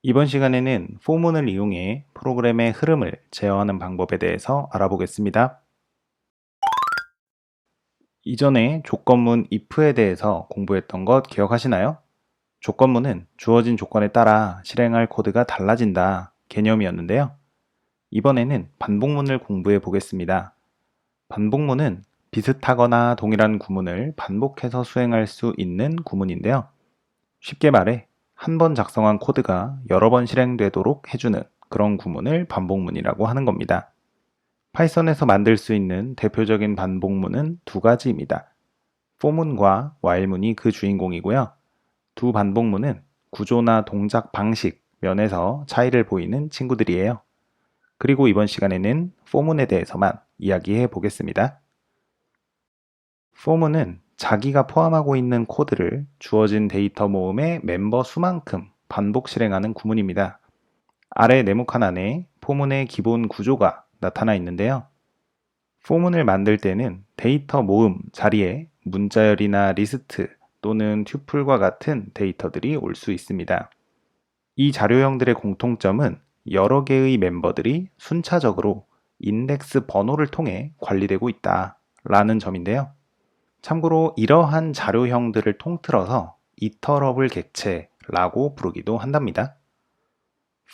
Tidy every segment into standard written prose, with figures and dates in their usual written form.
이번 시간에는 포문을 이용해 프로그램의 흐름을 제어하는 방법에 대해서 알아보겠습니다. 이전에 조건문 if에 대해서 공부했던 것 기억하시나요? 조건문은 주어진 조건에 따라 실행할 코드가 달라진다 개념이었는데요. 이번에는 반복문을 공부해 보겠습니다. 반복문은 비슷하거나 동일한 구문을 반복해서 수행할 수 있는 구문인데요. 쉽게 말해 한 번 작성한 코드가 여러 번 실행되도록 해주는 그런 구문을 반복문이라고 하는 겁니다. 파이썬에서 만들 수 있는 대표적인 반복문은 두 가지입니다. for문과 while문이 그 주인공이고요. 두 반복문은 구조나 동작 방식, 면에서 차이를 보이는 친구들이에요. 그리고 이번 시간에는 for문에 대해서만 이야기해 보겠습니다. for문은 자기가 포함하고 있는 코드를 주어진 데이터 모음의 멤버 수만큼 반복 실행하는 구문입니다. 아래 네모칸 안에 포문의 기본 구조가 나타나 있는데요. 포문을 만들 때는 데이터 모음 자리에 문자열이나 리스트 또는 튜플과 같은 데이터들이 올 수 있습니다. 이 자료형들의 공통점은 여러 개의 멤버들이 순차적으로 인덱스 번호를 통해 관리되고 있다 라는 점인데요. 참고로 이러한 자료형들을 통틀어서 이터러블 객체라고 부르기도 한답니다.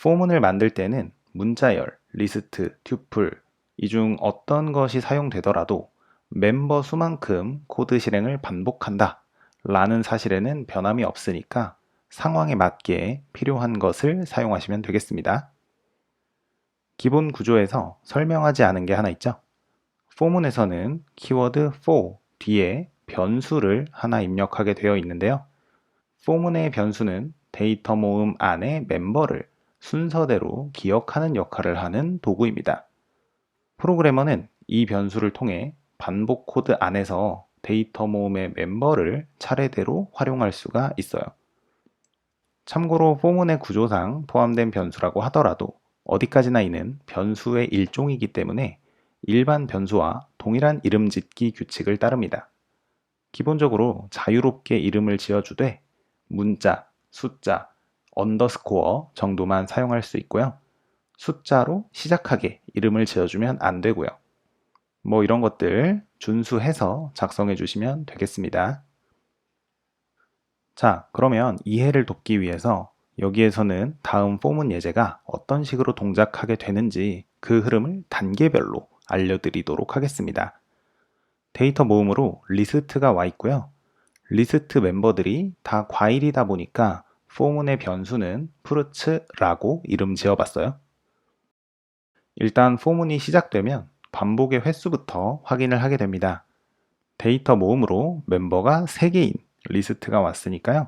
포문을 만들 때는 문자열, 리스트, 튜플 이 중 어떤 것이 사용되더라도 멤버 수만큼 코드 실행을 반복한다 라는 사실에는 변함이 없으니까 상황에 맞게 필요한 것을 사용하시면 되겠습니다. 기본 구조에서 설명하지 않은 게 하나 있죠. 포문에서는 키워드 for 뒤에 변수를 하나 입력하게 되어 있는데요. 포문의 변수는 데이터 모음 안에 멤버를 순서대로 기억하는 역할을 하는 도구입니다. 프로그래머는 이 변수를 통해 반복 코드 안에서 데이터 모음의 멤버를 차례대로 활용할 수가 있어요. 참고로 포문의 구조상 포함된 변수라고 하더라도 어디까지나 이는 변수의 일종이기 때문에 일반 변수와 동일한 이름 짓기 규칙을 따릅니다. 기본적으로 자유롭게 이름을 지어주되 문자, 숫자, 언더스코어 정도만 사용할 수 있고요. 숫자로 시작하게 이름을 지어주면 안 되고요. 뭐 이런 것들 준수해서 작성해 주시면 되겠습니다. 자, 그러면 이해를 돕기 위해서 여기에서는 다음 포문 예제가 어떤 식으로 동작하게 되는지 그 흐름을 단계별로 알려드리도록 하겠습니다. 데이터 모음으로 리스트가 와 있고요. 리스트 멤버들이 다 과일이다 보니까 포문의 변수는 프루츠라고 이름 지어봤어요. 일단 포문이 시작되면 반복의 횟수부터 확인을 하게 됩니다. 데이터 모음으로 멤버가 3개인 리스트가 왔으니까요.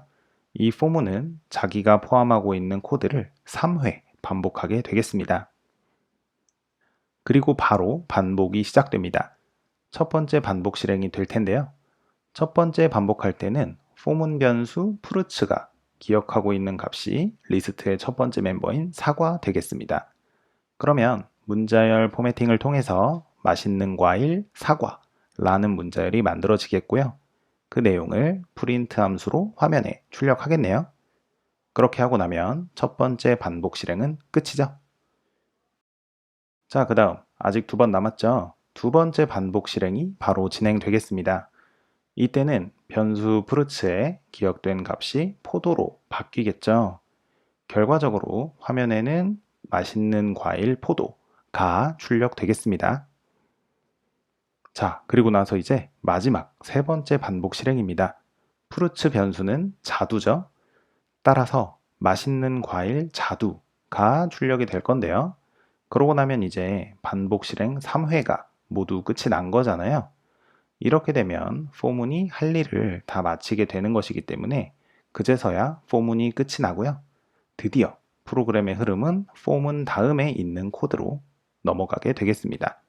이 포문은 자기가 포함하고 있는 코드를 3회 반복하게 되겠습니다. 그리고 바로 반복이 시작됩니다. 첫 번째 반복 실행이 될 텐데요. 첫 번째 반복할 때는 포문 변수 프루츠가 기억하고 있는 값이 리스트의 첫 번째 멤버인 4가 되겠습니다. 그러면 문자열 포매팅을 통해서 맛있는 과일 사과라는 문자열이 만들어지겠고요. 그 내용을 프린트 함수로 화면에 출력하겠네요. 그렇게 하고 나면 첫 번째 반복 실행은 끝이죠. 자, 그 다음 아직 2번 남았죠? 두 번째 반복 실행이 바로 진행되겠습니다. 이때는 변수 프루츠에 기억된 값이 포도로 바뀌겠죠. 결과적으로 화면에는 맛있는 과일 포도가 출력되겠습니다. 자, 그리고 나서 이제 마지막 세 번째 반복 실행입니다. 프루츠 변수는 자두죠. 따라서 맛있는 과일 자두가 출력이 될 건데요. 그러고 나면 이제 반복 실행 3회가 모두 끝이 난 거잖아요. 이렇게 되면 포문이 할 일을 다 마치게 되는 것이기 때문에 그제서야 포문이 끝이 나고요. 드디어 프로그램의 흐름은 포문 다음에 있는 코드로 넘어가게 되겠습니다.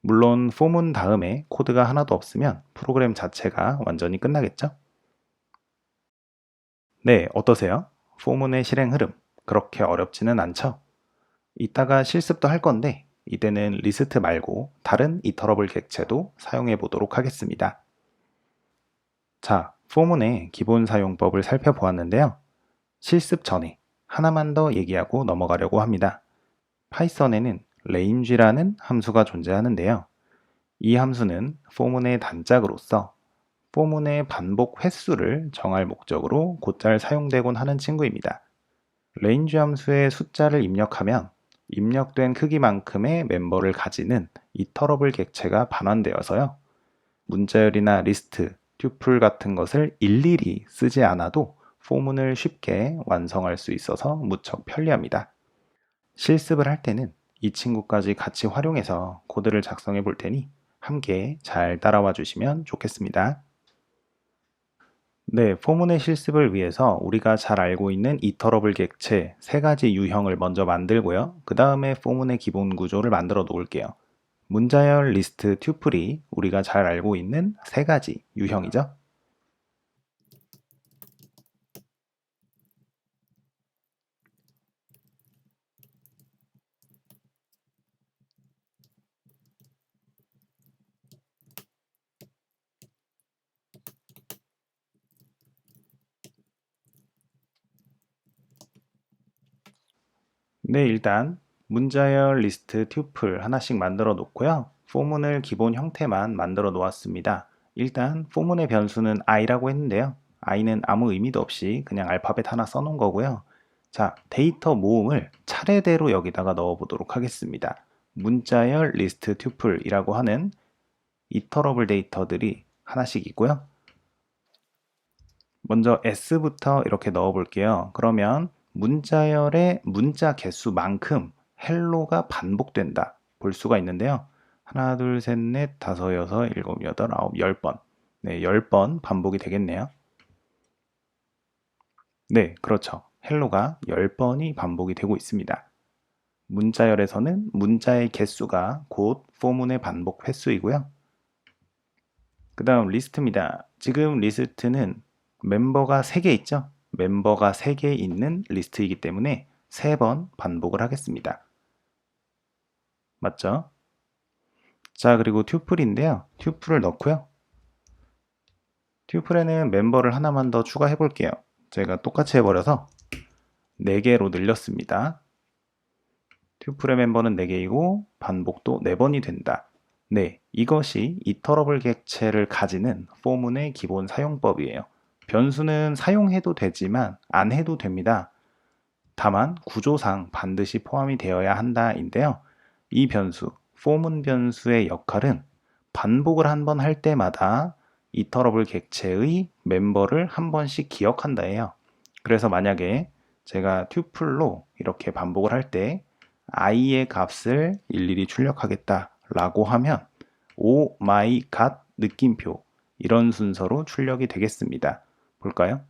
물론 포문 다음에 코드가 하나도 없으면 프로그램 자체가 완전히 끝나겠죠? 네, 어떠세요? 포문의 실행 흐름 그렇게 어렵지는 않죠? 이따가 실습도 할 건데 이때는 리스트 말고 다른 이터러블 객체도 사용해 보도록 하겠습니다. 자, 포문의 기본 사용법을 살펴보았는데요. 실습 전에 하나만 더 얘기하고 넘어가려고 합니다. 파이썬에는 range라는 함수가 존재하는데요. 이 함수는 포문의 단짝으로서 포문의 반복 횟수를 정할 목적으로 곧잘 사용되곤 하는 친구입니다. range 함수에 숫자를 입력하면 입력된 크기만큼의 멤버를 가지는 이터러블 객체가 반환되어서요. 문자열이나 리스트, 튜플 같은 것을 일일이 쓰지 않아도 포문을 쉽게 완성할 수 있어서 무척 편리합니다. 실습을 할 때는 이 친구까지 같이 활용해서 코드를 작성해 볼 테니 함께 잘 따라와 주시면 좋겠습니다. 네, 포문의 실습을 위해서 우리가 잘 알고 있는 이터러블 객체 3가지 유형을 먼저 만들고요. 그 다음에 포문의 기본 구조를 만들어 놓을게요. 문자열, 리스트, 튜플이 우리가 잘 알고 있는 3가지 유형이죠. 네, 일단 문자열, 리스트, 튜플 하나씩 만들어 놓고요. 포문을 기본 형태만 만들어 놓았습니다. 일단 포문의 변수는 i라고 했는데요. i는 아무 의미도 없이 그냥 알파벳 하나 써놓은 거고요. 자, 데이터 모음을 차례대로 여기다가 넣어 보도록 하겠습니다. 문자열, 리스트, 튜플이라고 하는 이터러블 데이터들이 하나씩 있고요. 먼저 s부터 이렇게 넣어 볼게요. 그러면 문자열의 문자 개수만큼 헬로가 반복된다 볼 수가 있는데요. 하나, 둘, 셋, 넷, 다섯, 여섯, 일곱, 여덟, 아홉, 10번. 네, 10번 반복이 되겠네요. 네, 그렇죠. 헬로가 10번이 반복이 되고 있습니다. 문자열에서는 문자의 개수가 곧 포문의 반복 횟수이고요. 그 다음 리스트입니다. 지금 리스트는 멤버가 3개 있죠? 멤버가 3개 있는 리스트이기 때문에 3번 반복을 하겠습니다. 맞죠? 자, 그리고 튜플인데요. 튜플을 넣고요. 튜플에는 멤버를 하나만 더 추가해 볼게요. 제가 똑같이 해버려서 4개로 늘렸습니다. 튜플의 멤버는 4개이고 반복도 4번이 된다. 네, 이것이 이터러블 객체를 가지는 포문의 기본 사용법이에요. 변수는 사용해도 되지만 안 해도 됩니다. 다만 구조상 반드시 포함이 되어야 한다인데요. 이 변수, 포문 변수의 역할은 반복을 한 번 할 때마다 이터러블 객체의 멤버를 한 번씩 기억한다예요. 그래서 만약에 제가 튜플로 이렇게 반복을 할 때 i의 값을 일일이 출력하겠다 라고 하면 오 마이 갓 느낌표 이런 순서로 출력이 되겠습니다. 볼까요?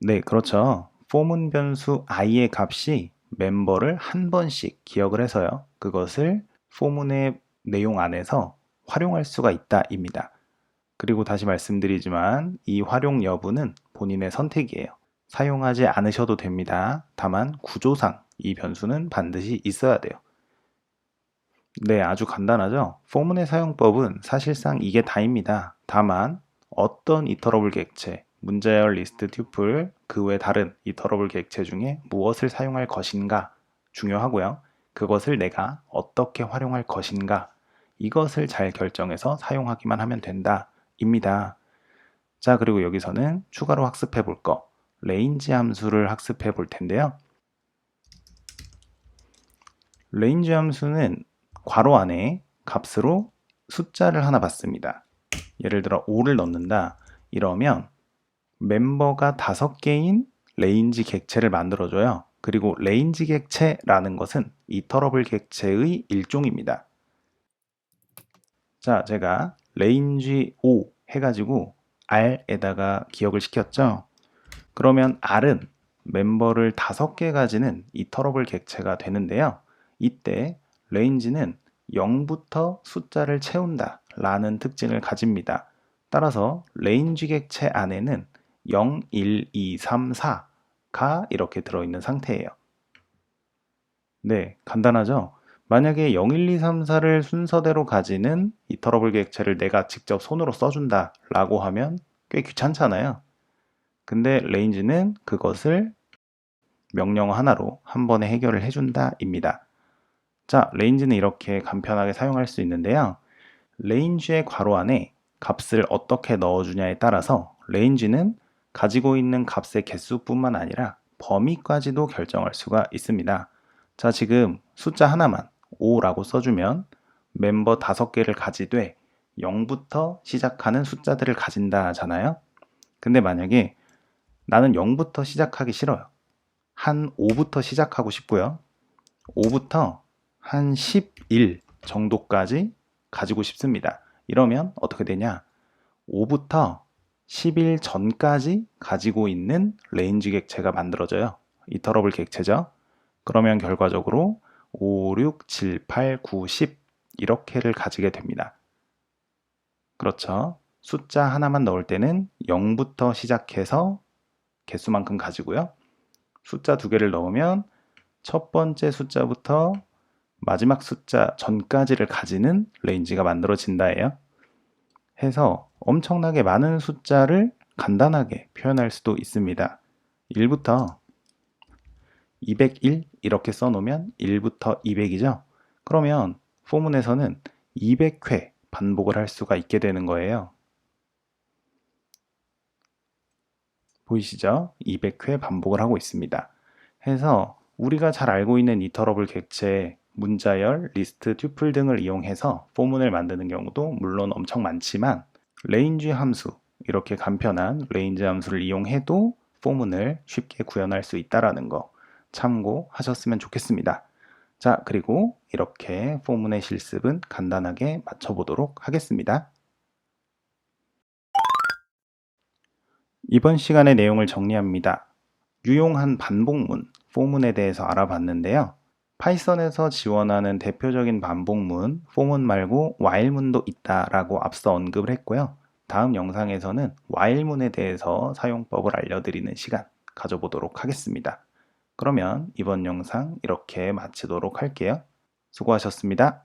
네, 그렇죠. 포문 변수 i의 값이 멤버를 한 번씩 기억을 해서요. 그것을 포문의 내용 안에서 활용할 수가 있다입니다. 그리고 다시 말씀드리지만 이 활용 여부는 본인의 선택이에요. 사용하지 않으셔도 됩니다. 다만 구조상 이 변수는 반드시 있어야 돼요. 네, 아주 간단하죠? 포문의 사용법은 사실상 이게 다입니다. 다만 어떤 이터러블 객체, 문자열 리스트 튜플, 그 외 다른 이터러블 객체 중에 무엇을 사용할 것인가 중요하고요. 그것을 내가 어떻게 활용할 것인가 이것을 잘 결정해서 사용하기만 하면 된다 입니다. 자, 그리고 여기서는 추가로 학습해 볼 거, range 함수를 학습해 볼 텐데요. range 함수는 괄호 안에 값으로 숫자를 하나 받습니다. 예를 들어 5를 넣는다. 이러면 멤버가 5개인 레인지 객체를 만들어줘요. 그리고 레인지 객체라는 것은 이터러블 객체의 일종입니다. 자, 제가 range 5 해가지고 r에다가 기억을 시켰죠. 그러면 r은 멤버를 5개 가지는 이터러블 객체가 되는데요. 이때 range는 0부터 숫자를 채운다 라는 특징을 가집니다. 따라서 range 객체 안에는 0, 1, 2, 3, 4가 이렇게 들어있는 상태예요. 네, 간단하죠? 만약에 0, 1, 2, 3, 4를 순서대로 가지는 이터러블 객체를 내가 직접 손으로 써준다 라고 하면 꽤 귀찮잖아요. 근데 range는 그것을 명령 하나로 한 번에 해결을 해준다 입니다. 자, range는 이렇게 간편하게 사용할 수 있는데요. range의 괄호 안에 값을 어떻게 넣어주냐에 따라서 range는 가지고 있는 값의 개수뿐만 아니라 범위까지도 결정할 수가 있습니다. 자, 지금 숫자 하나만 5라고 써주면 멤버 5개를 가지되 0부터 시작하는 숫자들을 가진다 하잖아요. 근데 만약에 나는 0부터 시작하기 싫어요. 한 5부터 시작하고 싶고요. 5부터 한 11 정도까지 가지고 싶습니다. 이러면 어떻게 되냐? 5부터 10일 전까지 가지고 있는 레인지 객체가 만들어져요. 이터러블 객체죠. 그러면 결과적으로 5, 6, 7, 8, 9, 10 이렇게를 가지게 됩니다. 그렇죠. 숫자 하나만 넣을 때는 0부터 시작해서 개수만큼 가지고요. 숫자 2개를 넣으면 첫 번째 숫자부터 마지막 숫자 전까지를 가지는 레인지가 만들어진다예요. 해서 엄청나게 많은 숫자를 간단하게 표현할 수도 있습니다. 1부터 201 이렇게 써놓으면 1부터 200이죠. 그러면 포문에서는 200회 반복을 할 수가 있게 되는 거예요. 보이시죠? 200회 반복을 하고 있습니다. 해서 우리가 잘 알고 있는 이터러블 객체, 문자열, 리스트, 튜플 등을 이용해서 포문을 만드는 경우도 물론 엄청 많지만 레인지 함수, 이렇게 간편한 레인지 함수를 이용해도 포문을 쉽게 구현할 수 있다는 거 참고하셨으면 좋겠습니다. 자, 그리고 이렇게 포문의 실습은 간단하게 마쳐보도록 하겠습니다. 이번 시간의 내용을 정리합니다. 유용한 반복문, 포문에 대해서 알아봤는데요. 파이썬에서 지원하는 대표적인 반복문, 포문 말고 while문도 있다라고 앞서 언급을 했고요. 다음 영상에서는 while문에 대해서 사용법을 알려드리는 시간 가져보도록 하겠습니다. 그러면 이번 영상 이렇게 마치도록 할게요. 수고하셨습니다.